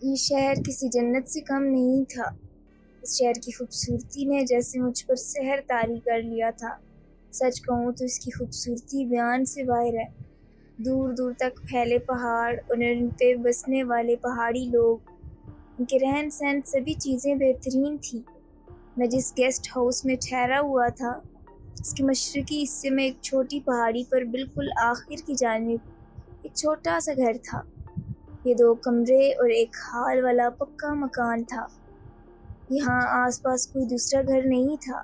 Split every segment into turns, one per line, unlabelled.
یہ شہر کسی جنت سے کم نہیں تھا۔ اس شہر کی خوبصورتی نے جیسے مجھ پر سحر طاری کر لیا تھا۔ سچ کہوں تو اس کی خوبصورتی بیان سے باہر ہے۔ دور دور تک پھیلے پہاڑ اور ان پہ بسنے والے پہاڑی لوگ، ان کے رہن سہن، سبھی چیزیں بہترین تھیں۔ میں جس گیسٹ ہاؤس میں ٹھہرا ہوا تھا، اس کے مشرقی حصے میں ایک چھوٹی پہاڑی پر بالکل آخر کی جانب ایک چھوٹا سا گھر تھا۔ یہ 2 کمرے اور ایک ہال والا پکا مکان تھا۔ یہاں آس پاس کوئی دوسرا گھر نہیں تھا۔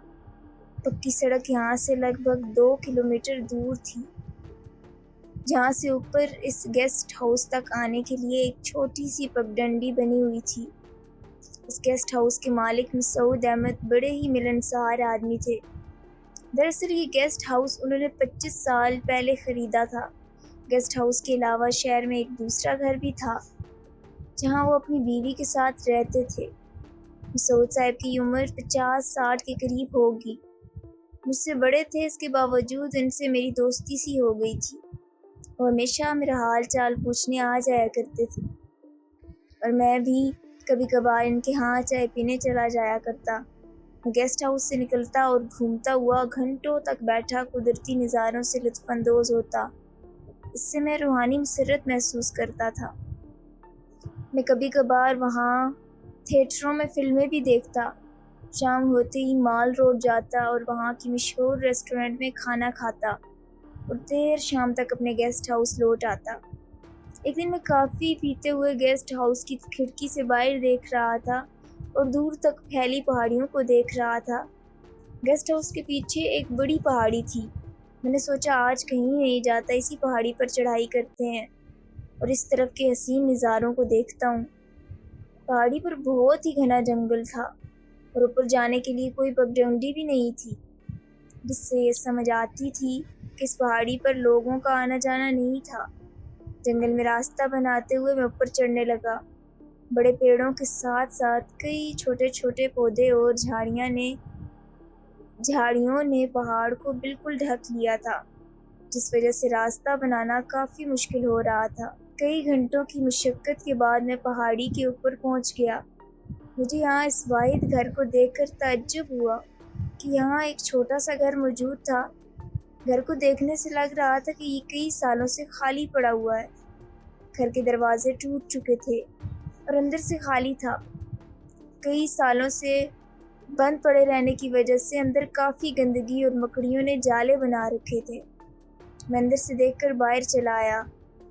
پکی سڑک یہاں سے لگ بھگ 2 کلومیٹر دور تھی، جہاں سے اوپر اس گیسٹ ہاؤس تک آنے کے لیے ایک چھوٹی سی پگڈنڈی بنی ہوئی تھی۔ اس گیسٹ ہاؤس کے مالک مسعود احمد بڑے ہی ملنسار آدمی تھے۔ دراصل یہ گیسٹ ہاؤس انہوں نے 25 سال پہلے خریدا تھا۔ گیسٹ ہاؤس کے علاوہ شہر میں ایک دوسرا گھر بھی تھا، جہاں وہ اپنی بیوی کے ساتھ رہتے تھے۔ مسعود صاحب کی عمر 50-60 کے قریب ہوگی۔ مجھ سے بڑے تھے، اس کے باوجود ان سے میری دوستی سی ہو گئی تھی۔ وہ ہمیشہ میرا حال چال پوچھنے آ جایا کرتے تھے، اور میں بھی کبھی کبھار ان کے ہاں چائے پینے چلا جایا کرتا۔ میں گیسٹ ہاؤس سے نکلتا اور گھومتا ہوا گھنٹوں تک بیٹھا قدرتی نظاروں سے لطف اندوز ہوتا۔ اس سے میں روحانی مسرت محسوس کرتا تھا۔ میں کبھی کبھار وہاں تھیٹروں میں فلمیں بھی دیکھتا۔ شام ہوتے ہی مال روڈ جاتا اور وہاں کی مشہور ریسٹورنٹ میں کھانا کھاتا اور دیر شام تک اپنے گیسٹ ہاؤس لوٹ آتا۔ ایک دن میں کافی پیتے ہوئے گیسٹ ہاؤس کی کھڑکی سے باہر دیکھ رہا تھا اور دور تک پھیلی پہاڑیوں کو دیکھ رہا تھا۔ گیسٹ ہاؤس کے پیچھے ایک بڑی پہاڑی تھی۔ میں نے سوچا آج کہیں نہیں جاتا، اسی پہاڑی پر چڑھائی کرتے ہیں اور اس طرف کے حسین نظاروں کو دیکھتا ہوں۔ پہاڑی پر بہت ہی گھنا جنگل تھا اور اوپر جانے کے لیے کوئی پگڈنڈی بھی نہیں تھی، جس سے یہ سمجھ آتی تھی کہ اس پہاڑی پر لوگوں کا آنا جانا نہیں تھا۔ جنگل میں راستہ بناتے ہوئے میں اوپر چڑھنے لگا۔ بڑے پیڑوں کے ساتھ ساتھ کئی چھوٹے چھوٹے پودے اور جھاڑیوں نے پہاڑ کو بالکل ڈھک لیا تھا، جس وجہ سے راستہ بنانا کافی مشکل ہو رہا تھا۔ کئی گھنٹوں کی مشقت کے بعد میں پہاڑی کے اوپر پہنچ گیا۔ مجھے یہاں اس واحد گھر کو دیکھ کر تعجب ہوا کہ یہاں ایک چھوٹا سا گھر موجود تھا۔ گھر کو دیکھنے سے لگ رہا تھا کہ یہ کئی سالوں سے خالی پڑا ہوا ہے۔ گھر کے دروازے ٹوٹ چکے تھے اور اندر سے خالی تھا۔ کئی سالوں سے بند پڑے رہنے کی وجہ سے اندر کافی گندگی اور مکڑیوں نے جالے بنا رکھے تھے۔ میں اندر سے دیکھ کر باہر چلا آیا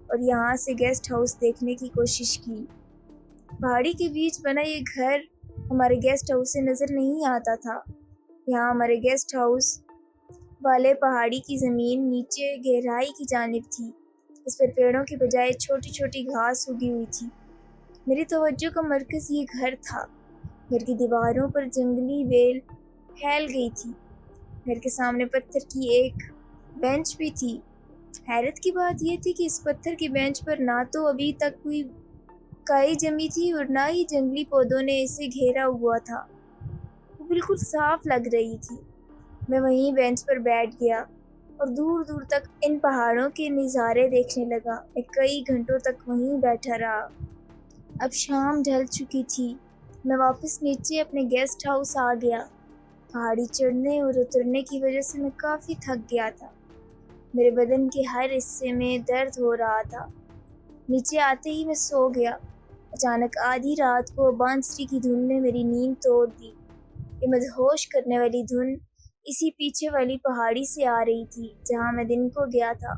اور یہاں سے گیسٹ ہاؤس دیکھنے کی کوشش کی۔ پہاڑی کے بیچ بنا یہ گھر ہمارے گیسٹ ہاؤس سے نظر نہیں آتا تھا۔ یہاں ہمارے گیسٹ ہاؤس والے پہاڑی کی زمین نیچے گہرائی کی جانب تھی۔ اس پر پیڑوں کے بجائے چھوٹی چھوٹی گھاس اگی ہوئی تھی۔ میری توجہ کا مرکز یہ گھر تھا۔ گھر کی دیواروں پر جنگلی بیل پھیل گئی تھی۔ گھر کے سامنے پتھر کی ایک بینچ بھی تھی۔ حیرت کی بات یہ تھی کہ اس پتھر کی بینچ پر نہ تو ابھی تک کوئی کائی جمی تھی اور نہ ہی جنگلی پودوں نے اسے گھیرا ہوا تھا۔ وہ بالکل صاف لگ رہی تھی۔ میں وہیں بینچ پر بیٹھ گیا اور دور دور تک ان پہاڑوں کے نظارے دیکھنے لگا۔ میں کئی گھنٹوں تک وہیں بیٹھا رہا۔ اب شام ڈھل چکی تھی۔ میں واپس نیچے اپنے گیسٹ ہاؤس آ گیا۔ پہاڑی چڑھنے اور اترنے کی وجہ سے میں کافی تھک گیا تھا۔ میرے بدن کے ہر حصے میں درد ہو رہا تھا۔ نیچے آتے ہی میں سو گیا۔ اچانک آدھی رات کو بانسری کی دھن نے میری نیند توڑ دی۔ یہ مدہوش کرنے والی دھن اسی پیچھے والی پہاڑی سے آ رہی تھی جہاں میں دن کو گیا تھا۔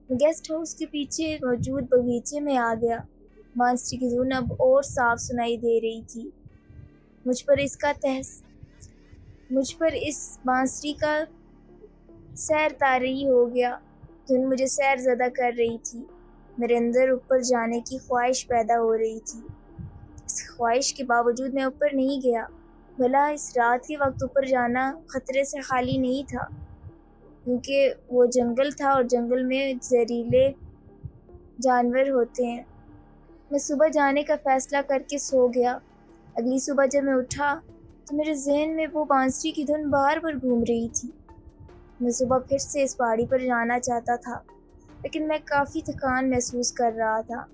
میں گیسٹ ہاؤس کے پیچھے موجود باغیچے میں آ گیا۔ بانسری کی دھن اب اور صاف سنائی دے رہی تھی۔ مجھ پر اس بانسری کا سیر طاری ہو گیا۔ دھن مجھے سیر زدہ کر رہی تھی۔ میرے اندر اوپر جانے کی خواہش پیدا ہو رہی تھی۔ اس خواہش کے باوجود میں اوپر نہیں گیا۔ بھلا اس رات کے وقت اوپر جانا خطرے سے خالی نہیں تھا، کیونکہ وہ جنگل تھا اور جنگل میں زہریلے جانور ہوتے ہیں۔ میں صبح جانے کا فیصلہ کر کے سو گیا۔ اگلی صبح جب میں اٹھا تو میرے ذہن میں وہ بانسری کی دھن بار بار گھوم رہی تھی۔ میں صبح پھر سے اس پہاڑی پر جانا چاہتا تھا، لیکن میں کافی تھکان محسوس کر رہا تھا۔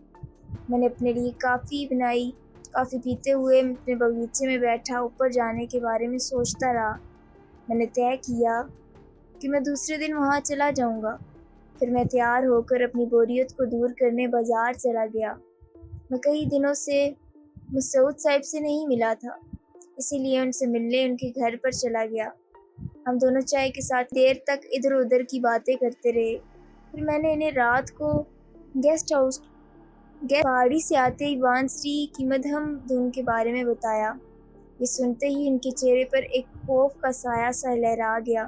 میں نے اپنے لیے کافی بنائی کافی پیتے ہوئے اپنے باغیچے میں بیٹھا اوپر جانے کے بارے میں سوچتا رہا۔ میں نے طے کیا کہ میں دوسرے دن وہاں چلا جاؤں گا۔ پھر میں تیار ہو کر اپنی بوریت کو دور کرنے بازار چلا گیا۔ میں کئی دنوں سے مسعود صاحب سے نہیں ملا تھا، اسی لیے ان سے ملنے ان کے گھر پر چلا گیا۔ ہم دونوں چائے کے ساتھ دیر تک ادھر ادھر کی باتیں کرتے رہے۔ پھر میں نے انہیں رات کو گیسٹ پہاڑی سے آتے ہی بانسری کی مدھم دھن کے بارے میں بتایا۔ یہ سنتے ہی ان کے چہرے پر ایک خوف کا سایہ سا لہرا گیا۔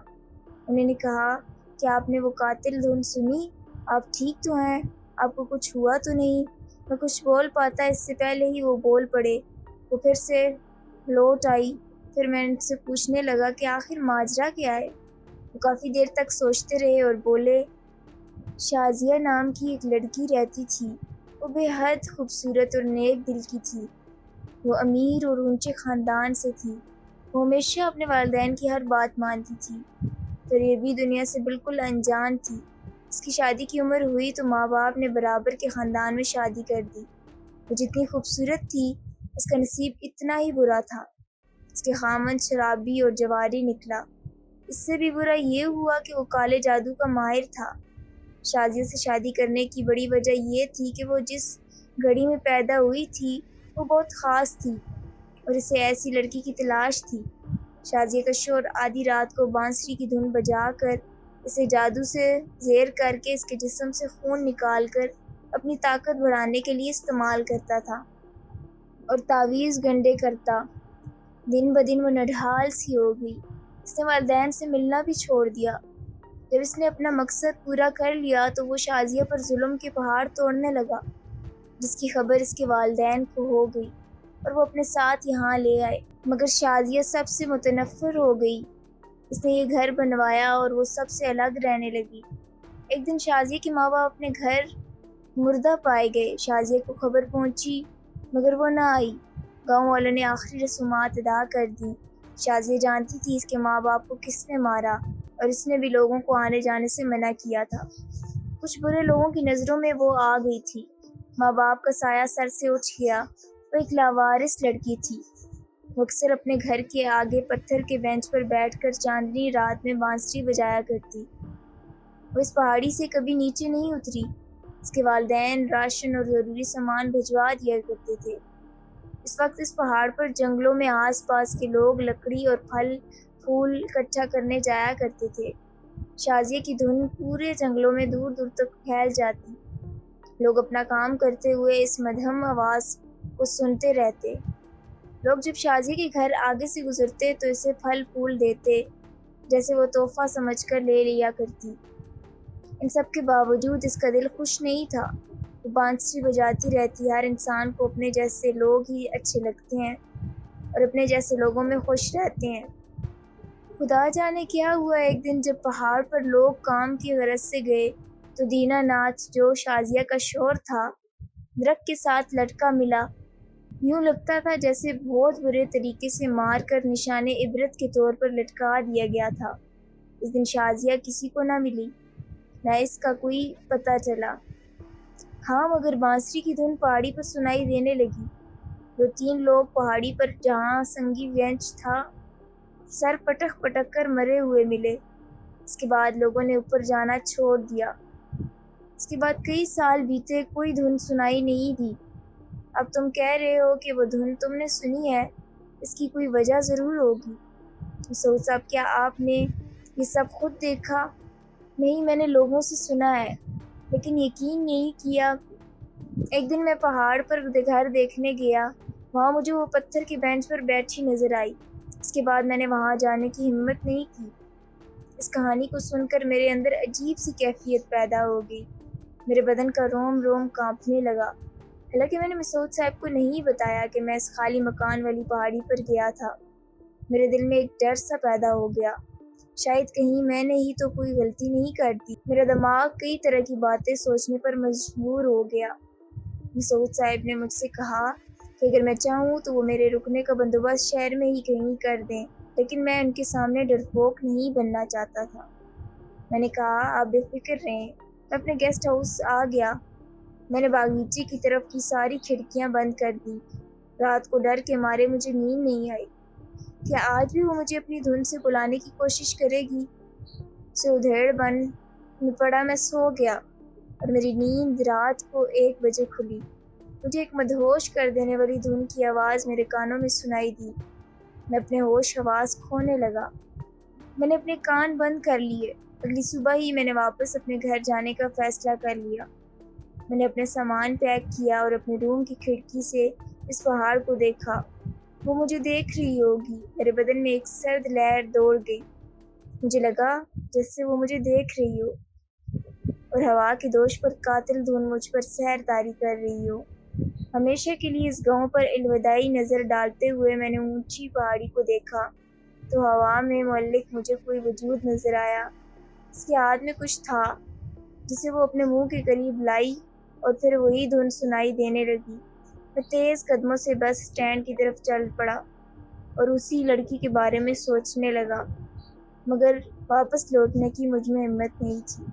انہوں نے کہا، کیا آپ نے وہ قاتل دھن سنی؟ آپ ٹھیک تو ہیں؟ آپ کو کچھ ہوا تو نہیں؟ میں کچھ بول پاتا اس سے پہلے ہی وہ بول پڑے۔ وہ پھر سے لوٹ آئی۔ پھر میں ان سے پوچھنے لگا کہ آخر ماجرا کیا ہے؟ وہ کافی دیر تک سوچتے رہے اور بولے، شازیہ نام کی ایک لڑکی رہتی تھی۔ وہ بے حد خوبصورت اور نیک دل کی تھی۔ وہ امیر اور اونچے خاندان سے تھی۔ وہ ہمیشہ اپنے والدین کی ہر بات مانتی تھی۔ قریبی دنیا سے بالکل انجان تھی۔ اس کی شادی کی عمر ہوئی تو ماں باپ نے برابر کے خاندان میں شادی کر دی۔ وہ جتنی خوبصورت تھی، اس کا نصیب اتنا ہی برا تھا۔ اس کے خامند شرابی اور جواری نکلا۔ اس سے بھی برا یہ ہوا کہ وہ کالے جادو کا ماہر تھا۔ شازیہ سے شادی کرنے کی بڑی وجہ یہ تھی کہ وہ جس گھڑی میں پیدا ہوئی تھی وہ بہت خاص تھی اور اسے ایسی لڑکی کی تلاش تھی۔ شازیہ کا شوہر آدھی رات کو بانسری کی دھن بجا کر اسے جادو سے زیر کر کے اس کے جسم سے خون نکال کر اپنی طاقت بڑھانے کے لیے استعمال کرتا تھا اور تعویذ گنڈے کرتا۔ دن بدن وہ نڈھال سی ہو گئی۔ اس نے والدین سے ملنا بھی چھوڑ دیا۔ جب اس نے اپنا مقصد پورا کر لیا تو وہ شازیہ پر ظلم کے پہاڑ توڑنے لگا، جس کی خبر اس کے والدین کو ہو گئی اور وہ اپنے ساتھ یہاں لے آئے۔ مگر شازیہ سب سے متنفر ہو گئی۔ اس نے یہ گھر بنوایا اور وہ سب سے الگ رہنے لگی۔ ایک دن شازیہ کے ماں باپ اپنے گھر مردہ پائے گئے۔ شازیہ کو خبر پہنچی مگر وہ نہ آئی۔ گاؤں والوں نے آخری رسومات ادا کر دیں۔ شازیہ جانتی تھی اس کے ماں باپ کو کس نے مارا اور اس نے بھی لوگوں کو آنے جانے سے منع کیا تھا۔ کچھ برے لوگوں کی نظروں میں وہ آ گئی تھی۔ ماں باپ کا سایہ سر سے اٹھ گیا۔ وہ ایک لاوارث لڑکی تھی۔ وہ اکثر اپنے گھر کے آگے پتھر کے بینچ پر بیٹھ کر چاندنی رات میں بانسری بجایا کرتی۔ وہ اس پہاڑی سے کبھی نیچے نہیں اتری۔ اس کے والدین راشن اور ضروری سامان بھجوا دیا کرتے تھے۔ اس وقت اس پہاڑ پر جنگلوں میں آس پاس کے لوگ لکڑی اور پھل پھول اکٹھا کرنے جایا کرتے تھے۔ شازیہ کی دھن پورے جنگلوں میں دور دور تک پھیل جاتی۔ لوگ اپنا کام کرتے ہوئے اس مدھم آواز کو سنتے رہتے۔ لوگ جب شازیہ کے گھر آگے سے گزرتے تو اسے پھل پھول دیتے، جیسے وہ تحفہ سمجھ کر لے لیا کرتی۔ ان سب کے باوجود اس کا دل خوش نہیں تھا۔ وہ بانسری بجاتی رہتی۔ ہر انسان کو اپنے جیسے لوگ ہی اچھے لگتے ہیں اور اپنے جیسے لوگوں میں خوش رہتے ہیں۔ خدا جانے کیا ہوا، ایک دن جب پہاڑ پر لوگ کام کی غرض سے گئے تو دینا ناتھ، جو شازیہ کا شوہر تھا، درخت کے ساتھ لٹکا ملا۔ یوں لگتا تھا جیسے بہت برے طریقے سے مار کر نشان عبرت کے طور پر لٹکا دیا گیا تھا۔ اس دن شازیہ کسی کو نہ ملی، نہ اس کا کوئی پتہ چلا۔ ہاں مگر بانسری کی دھن پہاڑی پر سنائی دینے لگی۔ 2-3 لوگ پہاڑی پر جہاں سنگی بینچ تھا سر پٹک پٹک کر مرے ہوئے ملے۔ اس کے بعد لوگوں نے اوپر جانا چھوڑ دیا۔ اس کے بعد کئی سال بیتے، کوئی دھن سنائی نہیں دی۔ اب تم کہہ رہے ہو کہ وہ دھن تم نے سنی ہے، اس کی کوئی وجہ ضرور ہوگی۔ مسعود صاحب، کیا آپ نے یہ سب خود دیکھا؟ نہیں، میں نے لوگوں سے سنا ہے لیکن یقین نہیں کیا۔ ایک دن میں پہاڑ پر گھر دیکھنے گیا، وہاں مجھے وہ پتھر کے بینچ پر بیٹھی نظر آئی۔ اس کے بعد میں نے وہاں جانے کی ہمت نہیں کی۔ اس کہانی کو سن کر میرے اندر عجیب سی کیفیت پیدا ہو گئی۔ میرے بدن کا روم روم کانپنے لگا۔ حالانکہ میں نے مسعود صاحب کو نہیں بتایا کہ میں اس خالی مکان والی پہاڑی پر گیا تھا۔ میرے دل میں ایک ڈر سا پیدا ہو گیا، شاید کہیں میں نے ہی تو کوئی غلطی نہیں کر دی۔ میرا دماغ کئی طرح کی باتیں سوچنے پر مجبور ہو گیا۔ مسعود صاحب نے مجھ سے کہا کہ اگر میں چاہوں تو وہ میرے رکنے کا بندوبست شہر میں ہی کہیں کر دیں، لیکن میں ان کے سامنے ڈرپوک نہیں بننا چاہتا تھا۔ میں نے کہا، آپ بے فکر رہیں۔ میں اپنے گیسٹ ہاؤس آ گیا۔ میں نے باغیچے کی طرف کی ساری کھڑکیاں بند کر دی۔ رات کو ڈر کے مارے مجھے نیند نہیں آئی۔ کیا آج بھی وہ مجھے اپنی دھن سے بلانے کی کوشش کرے گی؟ سے ادھیڑ بن میں پڑا میں سو گیا اور میری نیند رات کو 1 بجے کھلی۔ مجھے ایک مدہوش کر دینے والی دھن کی آواز میرے کانوں میں سنائی دی۔ میں اپنے ہوش حواس کھونے لگا۔ میں نے اپنے کان بند کر لیے۔ اگلی صبح ہی میں نے واپس اپنے گھر جانے کا فیصلہ کر لیا۔ میں نے اپنے سامان پیک کیا اور اپنے روم کی کھڑکی سے اس پہاڑ کو دیکھا۔ وہ مجھے دیکھ رہی ہوگی۔ میرے بدن میں ایک سرد لہر دوڑ گئی۔ مجھے لگا جیسے وہ مجھے دیکھ رہی ہو اور ہوا کے دوش پر قاتل دھن مجھ پر سحر طاری کر رہی ہو۔ ہمیشہ کے لیے اس گاؤں پر الوداعی نظر ڈالتے ہوئے میں نے اونچی پہاڑی کو دیکھا تو ہوا میں معلق مجھے کوئی وجود نظر آیا۔ اس کے ہاتھ میں کچھ تھا جسے وہ اپنے منہ کے قریب لائی اور پھر وہی دھن سنائی دینے لگی۔ میں تیز قدموں سے بس اسٹینڈ کی طرف چل پڑا اور اسی لڑکی کے بارے میں سوچنے لگا، مگر واپس لوٹنے کی مجھ میں ہمت نہیں تھی۔